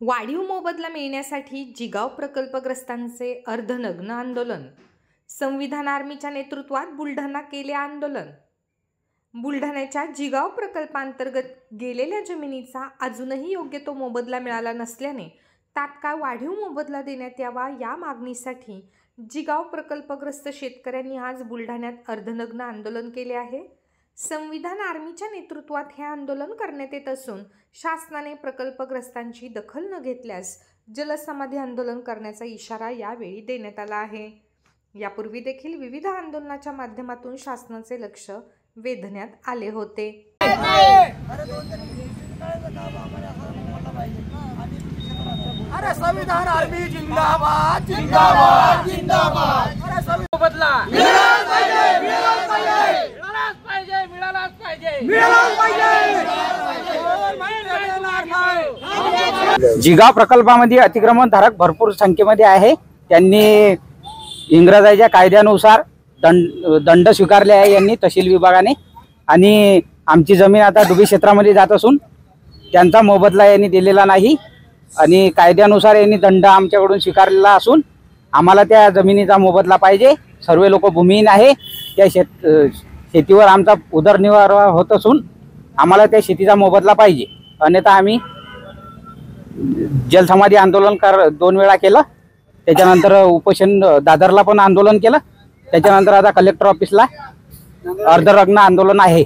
वाढीव मोबदला मिळण्यासाठी जिगाव प्रकल्पग्रस्तांचे अर्धनग्न आंदोलन। संविधान आर्मीच्या नेतृत्वात बुलढाणा केले आंदोलन। बुलढाण्याच्या जिगाव प्रकल्पांतर्गत गेलेल्या जमिनीचा अजूनही योग्य तो मोबदला मिळाला नसल्याने तात्काळ वाढीव मोबदला देण्यात यावा या मागणीसाठी जिगाव प्रकल्पग्रस्त शेतकऱ्यांनी आज बुलढाण्यात अर्धनग्न आंदोलन केले आहे। संविधान आर्मीच्या नेतृत्वात हे आंदोलन करण्यात येत असून शासनाने प्रकल्पग्रस्तांची दखल न घेतल्यास जलसमाधी आंदोलन करण्याचा इशारा यावेळी देण्यात आला आहे। यापूर्वी देखील विविध आंदोलनाच्या माध्यमातून शासनाचे लक्ष वेधण्यात आले होते। अरे संविधान आर्मी जिंदाबाद जिंदाबाद जिंदाबाद। अरे संविधान बदला मिळालाच पाहिजे मिळालाच पाहिजे मिळालाच पाहिजे मिळालाच पाहिजे। जिगाव प्रकल्पामध्ये अतिक्रमणधारक भरपूर संख्येमध्ये आहे। त्यांनी इंग्रजाच्या कायद्यानुसार दंड स्वीकारले आहे यांनी तहसील विभागाने, आणि आमची जमीन आता डुबी क्षेत्रामध्ये जात असून त्यांचा मोबदला यांनी दिलेला नाही आणि कायद्यानुसार यांनी दंड आमच्याकडून स्वीकारलेला असून आम्हाला त्या जमिनीचा मोबदला पाहिजे। सर्व लोक भूमिहीन आहे, त्या शेतीवर आमचा उदरनिर्वाह होत असून आम्हाला त्या शेतीचा मोबदला पाहिजे, अन्यथा आम्ही जलसमाधी आंदोलन 2 वेळा केलं। त्याच्यानंतर उपोषण दादरला पण आंदोलन केलं। त्याच्यानंतर आता कलेक्टर ऑफिसला अर्धनग्न आंदोलन आहे।